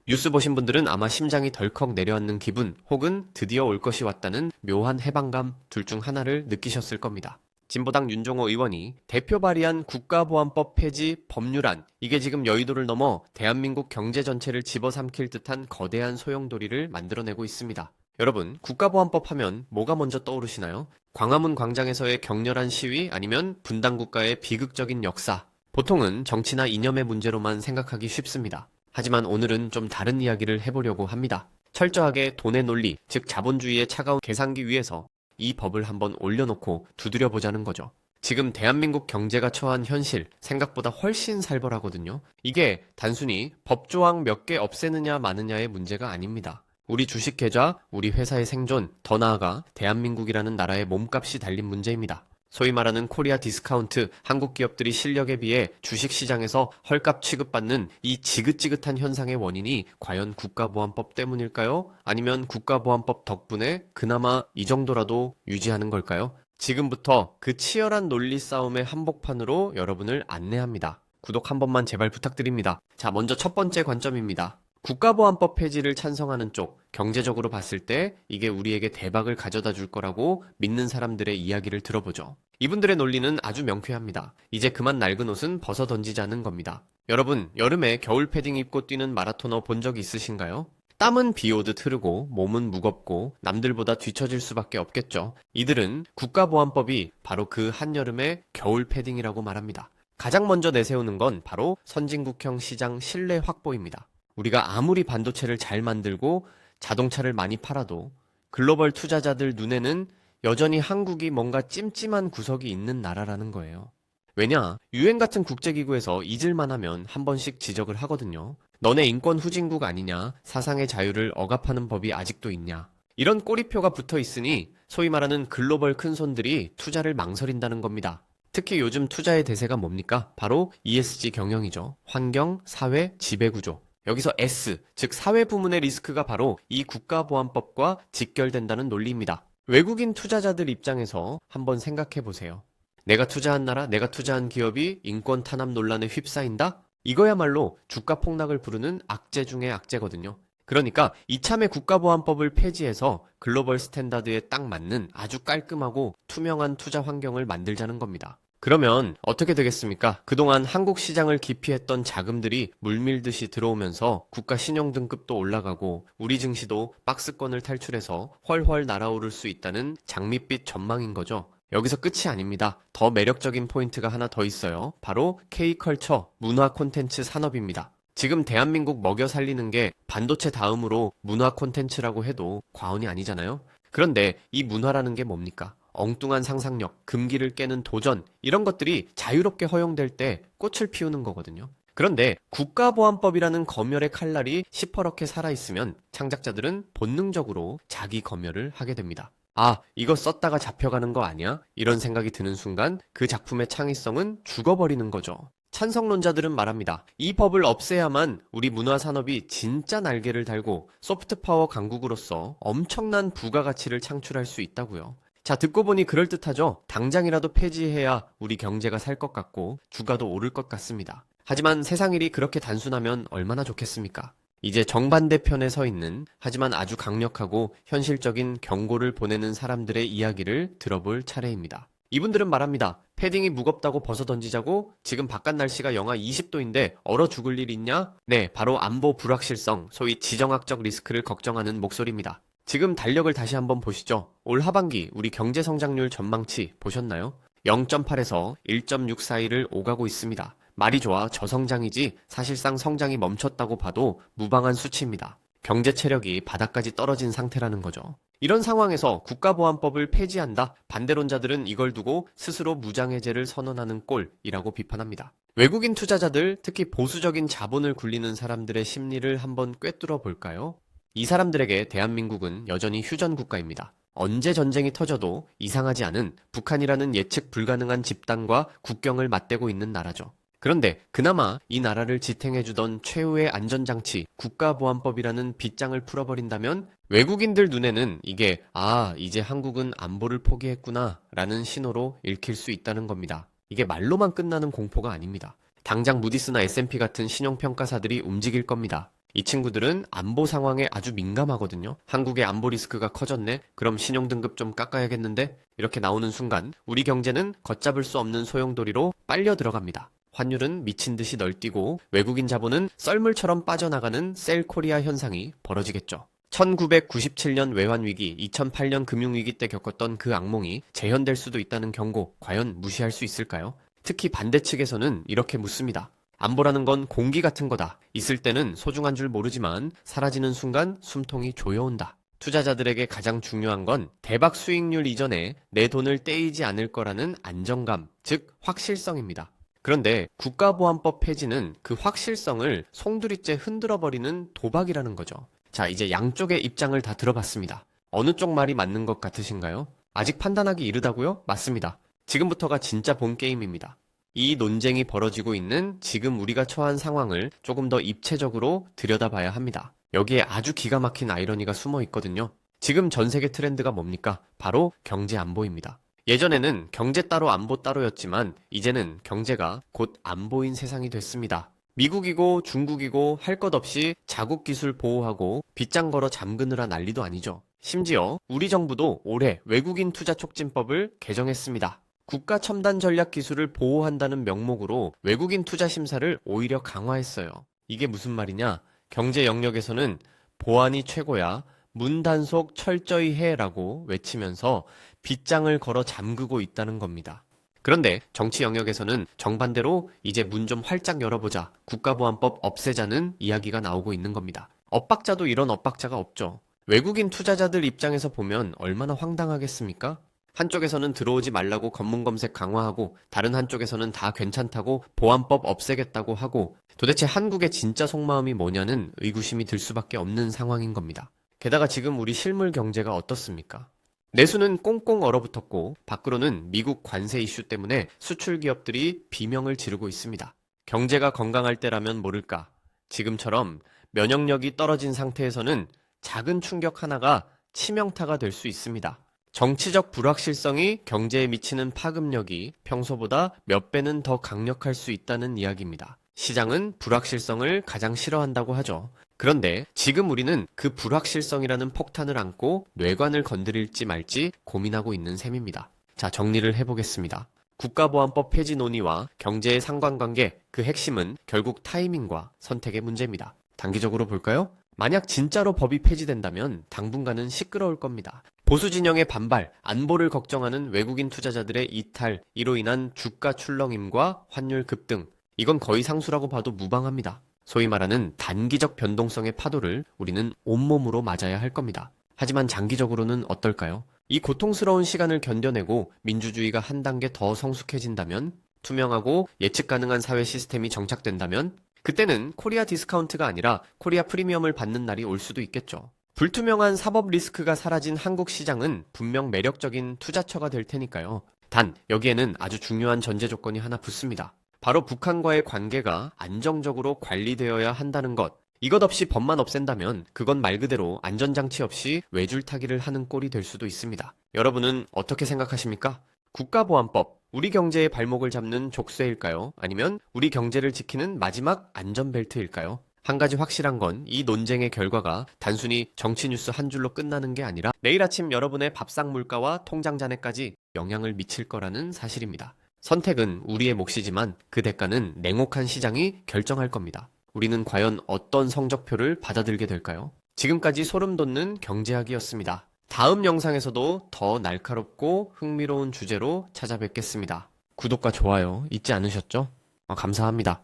뉴스 보신 분들은 아마 심장이 덜컥 내려앉는 기분 혹은 드디어 올 것이 왔다는 묘한 해방감 둘 중 하나를 느끼셨을 겁니다. 진보당 윤종호 의원이 대표 발의한 국가보안법 폐지 법률안, 이게 지금 여의도를 넘어 대한민국 경제 전체를 집어삼킬 듯한 거대한 소용돌이를 만들어내고 있습니다. 여러분, 국가보안법 하면 뭐가 먼저 떠오르시나요? 광화문 광장에서의 격렬한 시위 아니면 분단국가의 비극적인 역사. 보통은 정치나 이념의 문제로만 생각하기 쉽습니다. 하지만 오늘은 좀 다른 이야기를 해보려고 합니다. 철저하게 돈의 논리, 즉 자본주의의 차가운 계산기 위에서 이 법을 한번 올려놓고 두드려보자는 거죠. 지금 대한민국 경제가 처한 현실, 생각보다 훨씬 살벌하거든요. 이게 단순히 법조항 몇 개 없애느냐 마느냐의 문제가 아닙니다. 우리 주식 계좌, 우리 회사의 생존, 더 나아가 대한민국이라는 나라의 몸값이 달린 문제입니다. 소위 말하는 코리아 디스카운트, 한국 기업들이 실력에 비해 주식시장에서 헐값 취급받는 이 지긋지긋한 현상의 원인이 과연 국가보안법 때문일까요? 아니면 국가보안법 덕분에 그나마 이 정도라도 유지하는 걸까요? 지금부터 그 치열한 논리 싸움의 한복판으로 여러분을 안내합니다. 구독 한 번만 제발 부탁드립니다. 자, 먼저 첫 번째 관점입니다. 국가보안법 폐지를 찬성하는 쪽, 경제적으로 봤을 때 이게 우리에게 대박을 가져다 줄 거라고 믿는 사람들의 이야기를 들어보죠. 이분들의 논리는 아주 명쾌합니다. 이제 그만 낡은 옷은 벗어 던지자는 겁니다. 여러분, 여름에 겨울 패딩 입고 뛰는 마라토너 본 적 있으신가요? 땀은 비 오듯 흐르고 몸은 무겁고 남들보다 뒤처질 수밖에 없겠죠. 이들은 국가보안법이 바로 그 한여름의 겨울 패딩이라고 말합니다. 가장 먼저 내세우는 건 바로 선진국형 시장 신뢰 확보입니다. 우리가 아무리 반도체를 잘 만들고 자동차를 많이 팔아도 글로벌 투자자들 눈에는 여전히 한국이 뭔가 찜찜한 구석이 있는 나라라는 거예요. 왜냐? 유엔 같은 국제기구에서 잊을만 하면 한 번씩 지적을 하거든요. 너네 인권 후진국 아니냐? 사상의 자유를 억압하는 법이 아직도 있냐? 이런 꼬리표가 붙어 있으니 소위 말하는 글로벌 큰손들이 투자를 망설인다는 겁니다. 특히 요즘 투자의 대세가 뭡니까? 바로 ESG 경영이죠. 환경, 사회, 지배구조. 여기서 S, 즉 사회 부문의 리스크가 바로 이 국가보안법과 직결된다는 논리입니다. 외국인 투자자들 입장에서 한번 생각해 보세요. 내가 투자한 나라, 내가 투자한 기업이 인권 탄압 논란에 휩싸인다? 이거야말로 주가 폭락을 부르는 악재 중의 악재거든요. 그러니까 이참에 국가보안법을 폐지해서 글로벌 스탠다드에 딱 맞는 아주 깔끔하고 투명한 투자 환경을 만들자는 겁니다. 그러면 어떻게 되겠습니까? 그동안 한국 시장을 기피했던 자금들이 물밀듯이 들어오면서 국가 신용 등급도 올라가고 우리 증시도 박스권을 탈출해서 훨훨 날아오를 수 있다는 장밋빛 전망인 거죠. 여기서 끝이 아닙니다. 더 매력적인 포인트가 하나 더 있어요. 바로 K컬처, 문화 콘텐츠 산업입니다. 지금 대한민국 먹여 살리는 게 반도체 다음으로 문화 콘텐츠라고 해도 과언이 아니잖아요. 그런데 이 문화라는 게 뭡니까? 엉뚱한 상상력, 금기를 깨는 도전, 이런 것들이 자유롭게 허용될 때 꽃을 피우는 거거든요. 그런데 국가보안법이라는 검열의 칼날이 시퍼렇게 살아있으면 창작자들은 본능적으로 자기 검열을 하게 됩니다. 아, 이거 썼다가 잡혀가는 거 아니야? 이런 생각이 드는 순간 그 작품의 창의성은 죽어버리는 거죠. 찬성론자들은 말합니다. 이 법을 없애야만 우리 문화산업이 진짜 날개를 달고 소프트파워 강국으로서 엄청난 부가가치를 창출할 수 있다고요. 자, 듣고 보니 그럴듯하죠? 당장이라도 폐지해야 우리 경제가 살 것 같고 주가도 오를 것 같습니다. 하지만 세상 일이 그렇게 단순하면 얼마나 좋겠습니까? 이제 정반대편에 서 있는 하지만 아주 강력하고 현실적인 경고를 보내는 사람들의 이야기를 들어볼 차례입니다. 이분들은 말합니다. 패딩이 무겁다고 벗어 던지자고? 지금 바깥 날씨가 영하 20도인데 얼어 죽을 일 있냐? 네, 바로 안보 불확실성, 소위 지정학적 리스크를 걱정하는 목소리입니다. 지금 달력을 다시 한번 보시죠. 올 하반기 우리 경제 성장률 전망치 보셨나요? 0.8에서 1.6 사이를 오가고 있습니다. 말이 좋아 저성장이지 사실상 성장이 멈췄다고 봐도 무방한 수치입니다. 경제 체력이 바닥까지 떨어진 상태라는 거죠. 이런 상황에서 국가보안법을 폐지한다. 반대론자들은 이걸 두고 스스로 무장해제를 선언하는 꼴이라고 비판합니다. 외국인 투자자들, 특히 보수적인 자본을 굴리는 사람들의 심리를 한번 꿰뚫어 볼까요? 이 사람들에게 대한민국은 여전히 휴전 국가입니다. 언제 전쟁이 터져도 이상하지 않은 북한이라는 예측 불가능한 집단과 국경을 맞대고 있는 나라죠. 그런데 그나마 이 나라를 지탱해주던 최후의 안전장치 국가보안법이라는 빗장을 풀어버린다면 외국인들 눈에는 이게 이제 한국은 안보를 포기했구나 라는 신호로 읽힐 수 있다는 겁니다. 이게 말로만 끝나는 공포가 아닙니다. 당장 무디스나 S&P 같은 신용평가사들이 움직일 겁니다. 이 친구들은 안보 상황에 아주 민감하거든요. 한국의 안보 리스크가 커졌네? 그럼 신용등급 좀 깎아야겠는데? 이렇게 나오는 순간 우리 경제는 걷잡을 수 없는 소용돌이로 빨려 들어갑니다. 환율은 미친 듯이 널뛰고 외국인 자본은 썰물처럼 빠져나가는 셀코리아 현상이 벌어지겠죠. 1997년 외환위기, 2008년 금융위기 때 겪었던 그 악몽이 재현될 수도 있다는 경고, 과연 무시할 수 있을까요? 특히 반대 측에서는 이렇게 묻습니다. 안보라는 건 공기 같은 거다. 있을 때는 소중한 줄 모르지만 사라지는 순간 숨통이 조여온다. 투자자들에게 가장 중요한 건 대박 수익률 이전에 내 돈을 떼이지 않을 거라는 안정감, 즉 확실성입니다. 그런데 국가보안법 폐지는 그 확실성을 송두리째 흔들어버리는 도박이라는 거죠. 자, 이제 양쪽의 입장을 다 들어봤습니다. 어느 쪽 말이 맞는 것 같으신가요? 아직 판단하기 이르다고요? 맞습니다. 지금부터가 진짜 본 게임입니다. 이 논쟁이 벌어지고 있는 지금 우리가 처한 상황을 조금 더 입체적으로 들여다봐야 합니다. 여기에 아주 기가 막힌 아이러니가 숨어 있거든요. 지금 전 세계 트렌드가 뭡니까? 바로 경제 안보입니다. 예전에는 경제 따로 안보 따로였지만 이제는 경제가 곧 안보인 세상이 됐습니다. 미국이고 중국이고 할 것 없이 자국 기술 보호하고 빗장 걸어 잠그느라 난리도 아니죠. 심지어 우리 정부도 올해 외국인 투자 촉진법을 개정했습니다. 국가 첨단 전략 기술을 보호한다는 명목으로 외국인 투자 심사를 오히려 강화했어요. 이게 무슨 말이냐? 경제 영역에서는 보안이 최고야, 문 단속 철저히 해라고 외치면서 빗장을 걸어 잠그고 있다는 겁니다. 그런데 정치 영역에서는 정반대로 이제 문 좀 활짝 열어보자, 국가보안법 없애자는 이야기가 나오고 있는 겁니다. 엇박자도 이런 엇박자가 없죠. 외국인 투자자들 입장에서 보면 얼마나 황당하겠습니까? 한쪽에서는 들어오지 말라고 검문 검색 강화하고 다른 한쪽에서는 다 괜찮다고 보안법 없애겠다고 하고 도대체 한국의 진짜 속마음이 뭐냐는 의구심이 들 수밖에 없는 상황인 겁니다. 게다가 지금 우리 실물 경제가 어떻습니까? 내수는 꽁꽁 얼어붙었고 밖으로는 미국 관세 이슈 때문에 수출 기업들이 비명을 지르고 있습니다. 경제가 건강할 때라면 모를까. 지금처럼 면역력이 떨어진 상태에서는 작은 충격 하나가 치명타가 될 수 있습니다. 정치적 불확실성이 경제에 미치는 파급력이 평소보다 몇 배는 더 강력할 수 있다는 이야기입니다. 시장은 불확실성을 가장 싫어한다고 하죠. 그런데 지금 우리는 그 불확실성이라는 폭탄을 안고 뇌관을 건드릴지 말지 고민하고 있는 셈입니다. 자, 정리를 해보겠습니다. 국가보안법 폐지 논의와 경제의 상관관계, 그 핵심은 결국 타이밍과 선택의 문제입니다. 단기적으로 볼까요? 만약 진짜로 법이 폐지된다면 당분간은 시끄러울 겁니다. 보수 진영의 반발, 안보를 걱정하는 외국인 투자자들의 이탈, 이로 인한 주가 출렁임과 환율 급등, 이건 거의 상수라고 봐도 무방합니다. 소위 말하는 단기적 변동성의 파도를 우리는 온몸으로 맞아야 할 겁니다. 하지만 장기적으로는 어떨까요? 이 고통스러운 시간을 견뎌내고 민주주의가 한 단계 더 성숙해진다면, 투명하고 예측 가능한 사회 시스템이 정착된다면, 그때는 코리아 디스카운트가 아니라 코리아 프리미엄을 받는 날이 올 수도 있겠죠. 불투명한 사법 리스크가 사라진 한국 시장은 분명 매력적인 투자처가 될 테니까요. 단, 여기에는 아주 중요한 전제 조건이 하나 붙습니다. 바로 북한과의 관계가 안정적으로 관리되어야 한다는 것. 이것 없이 법만 없앤다면 그건 말 그대로 안전장치 없이 외줄타기를 하는 꼴이 될 수도 있습니다. 여러분은 어떻게 생각하십니까? 국가보안법, 우리 경제의 발목을 잡는 족쇄일까요? 아니면 우리 경제를 지키는 마지막 안전벨트일까요? 한 가지 확실한 건 이 논쟁의 결과가 단순히 정치 뉴스 한 줄로 끝나는 게 아니라 내일 아침 여러분의 밥상 물가와 통장 잔액까지 영향을 미칠 거라는 사실입니다. 선택은 우리의 몫이지만 그 대가는 냉혹한 시장이 결정할 겁니다. 우리는 과연 어떤 성적표를 받아들게 될까요? 지금까지 소름 돋는 경제학이었습니다. 다음 영상에서도 더 날카롭고 흥미로운 주제로 찾아뵙겠습니다. 구독과 좋아요 잊지 않으셨죠? 감사합니다.